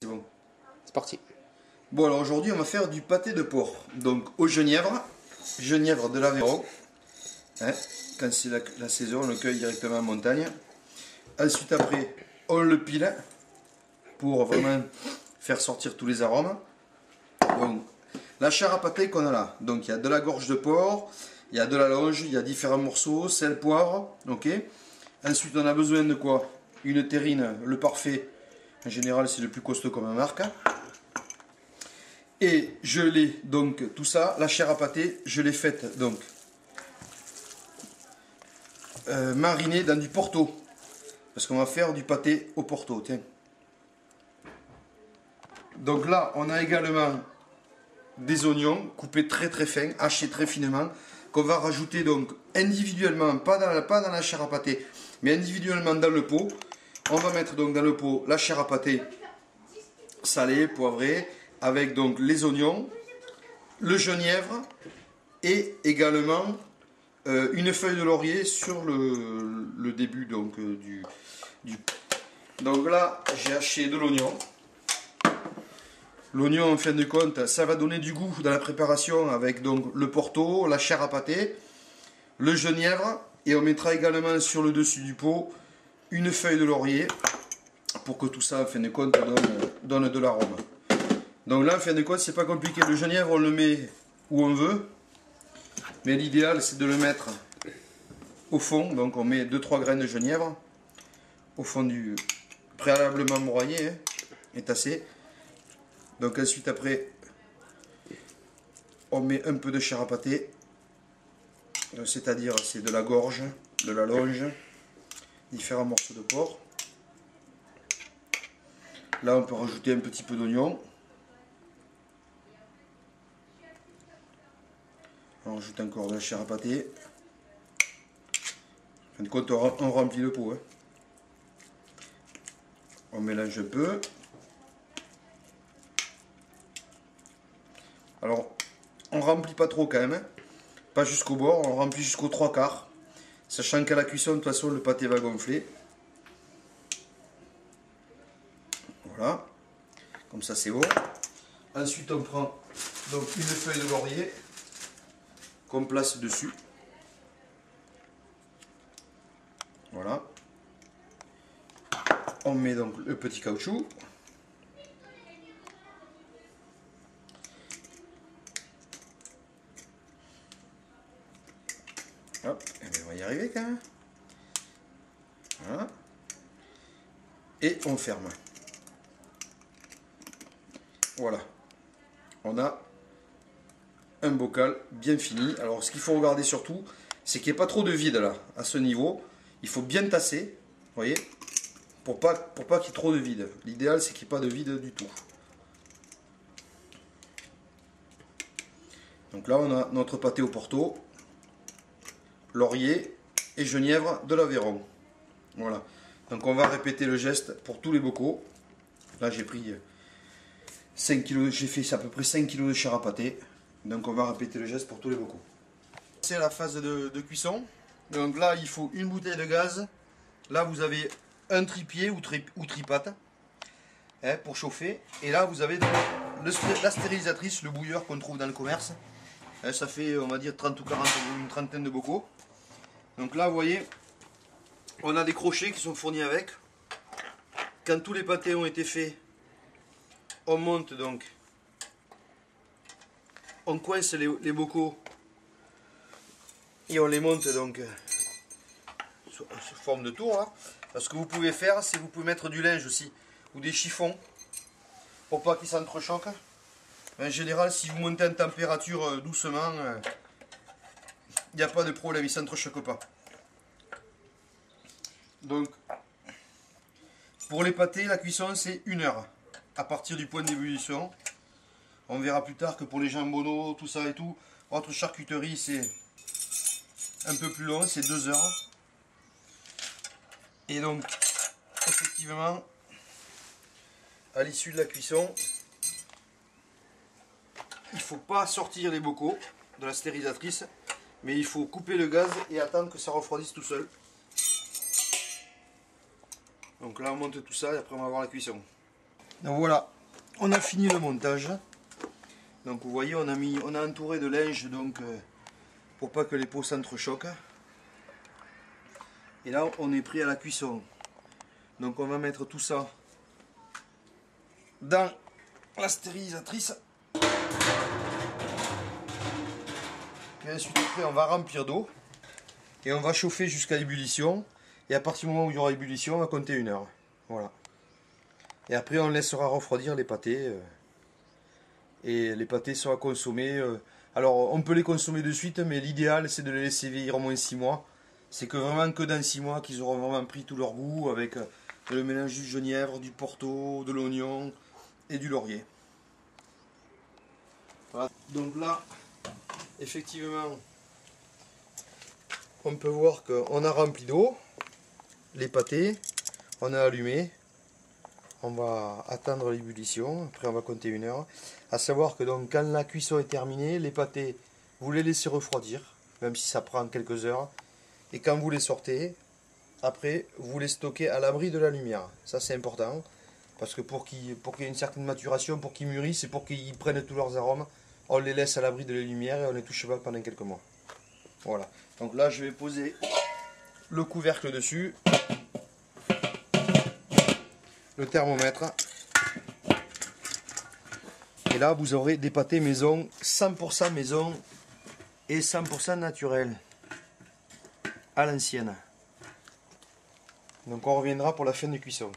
C'est bon. C'est parti. Bon, alors aujourd'hui on va faire du pâté de porc. Donc au genièvre de l'Aveyron. Hein, quand c'est la saison, on le cueille directement en montagne. Ensuite après, on le pile pour vraiment faire sortir tous les arômes. Donc la chair à pâté qu'on a là. Donc il y a de la gorge de porc, il y a de la longe, il y a différents morceaux, sel, poivre. Ok. Ensuite on a besoin de quoi? Une terrine, le parfait. En général c'est le plus costaud comme marque. Et je l'ai donc tout ça, la chair à pâté, je l'ai faite donc marinée dans du porto. Parce qu'on va faire du pâté au porto. Tiens. Donc là on a également des oignons coupés très très fins, hachés très finement, qu'on va rajouter donc individuellement, pas dans la chair à pâté, mais individuellement dans le pot. On va mettre donc dans le pot la chair à pâté salée, poivrée, avec donc les oignons, le genièvre et également une feuille de laurier sur le début donc, du. Donc là j'ai haché de l'oignon. L'oignon en fin de compte ça va donner du goût dans la préparation avec donc le porto, la chair à pâté, le genièvre et on mettra également sur le dessus du pot une feuille de laurier pour que tout ça en fin de compte donne de l'arôme. Donc là en fin de compte c'est pas compliqué, le genièvre on le met où on veut, mais l'idéal c'est de le mettre au fond, donc on met 2-3 graines de genièvre au fond du préalablement broyé hein, et tassé. Donc ensuite après on met un peu de chair à pâté, c'est-à-dire c'est de la gorge, de la longe, différents morceaux de porc. Là on peut rajouter un petit peu d'oignon. On rajoute encore de la chair à pâté. En fin de compte on remplit le pot. Hein. On mélange un peu. Alors on remplit pas trop quand même. Hein. Pas jusqu'au bord, on remplit jusqu'aux 3/4. Sachant qu'à la cuisson de toute façon le pâté va gonfler. Voilà. Comme ça c'est bon. Ensuite on prend donc une feuille de laurier qu'on place dessus. Voilà. On met donc le petit caoutchouc. Hop, et bien on va y arriver quand même. Voilà. Et on ferme. Voilà. On a un bocal bien fini. Alors ce qu'il faut regarder surtout, c'est qu'il n'y ait pas trop de vide là, à ce niveau. Il faut bien tasser, vous voyez, pour pas qu'il y ait trop de vide. L'idéal c'est qu'il n'y ait pas de vide du tout. Donc là on a notre pâté au porto, laurier et genièvre de l'Aveyron. Voilà. Donc on va répéter le geste pour tous les bocaux. Là j'ai pris 5 kg, j'ai fait à peu près 5 kg de chair à pâté. Donc on va répéter le geste pour tous les bocaux. C'est la phase de cuisson. Donc là il faut une bouteille de gaz. Là vous avez un trépied ou tripate hein, pour chauffer. Et là vous avez la stérilisatrice, le bouilleur qu'on trouve dans le commerce. Hein, ça fait on va dire 30 ou 40, une trentaine de bocaux. Donc là vous voyez, on a des crochets qui sont fournis avec. Quand tous les pâtés ont été faits, on monte donc, on coince les bocaux et on les monte donc sous forme de tour. Hein. Ce que vous pouvez faire, c'est vous pouvez mettre du linge aussi ou des chiffons pour pas qu'ils s'entrechoquent. En général, si vous montez en température doucement, il n'y a pas de problème, ils ne s'entrechoquent pas. Donc, pour les pâtés, la cuisson c'est 1 heure à partir du point d'ébullition. On verra plus tard que pour les jambonneaux, tout ça et tout, votre charcuterie c'est un peu plus long, c'est 2 heures. Et donc, effectivement, à l'issue de la cuisson, il ne faut pas sortir les bocaux de la stérilisatrice, mais il faut couper le gaz et attendre que ça refroidisse tout seul. Donc là on monte tout ça et après on va voir la cuisson. Donc voilà, on a fini le montage. Donc vous voyez, on a entouré de linge donc pour pas que les pots s'entrechoquent. Et là on est pris à la cuisson. Donc on va mettre tout ça dans la stérilisatrice. Et ensuite après on va remplir d'eau et on va chauffer jusqu'à ébullition. Et à partir du moment où il y aura ébullition, on va compter 1 heure. Voilà. Et après on laissera refroidir les pâtés. Et les pâtés seront consommés. Alors on peut les consommer de suite, mais l'idéal c'est de les laisser vieillir au moins 6 mois. C'est que vraiment que dans 6 mois qu'ils auront vraiment pris tout leur goût avec le mélange du genièvre, du porto, de l'oignon et du laurier. Voilà. Donc là, effectivement, on peut voir qu'on a rempli d'eau les pâtés, on a allumé. On va attendre l'ébullition, après on va compter 1 heure. À savoir que donc quand la cuisson est terminée, les pâtés, vous les laissez refroidir, même si ça prend quelques heures. Et quand vous les sortez, après vous les stockez à l'abri de la lumière. Ça c'est important, parce que pour qu'il y ait une certaine maturation, pour qu'ils mûrissent et pour qu'ils prennent tous leurs arômes, on les laisse à l'abri de la lumière et on ne les touche pas pendant quelques mois. Voilà. Donc là je vais poser le couvercle dessus. Le thermomètre, et là vous aurez des pâtés maison, 100% maison et 100% naturel à l'ancienne. Donc on reviendra pour la fin de cuisson.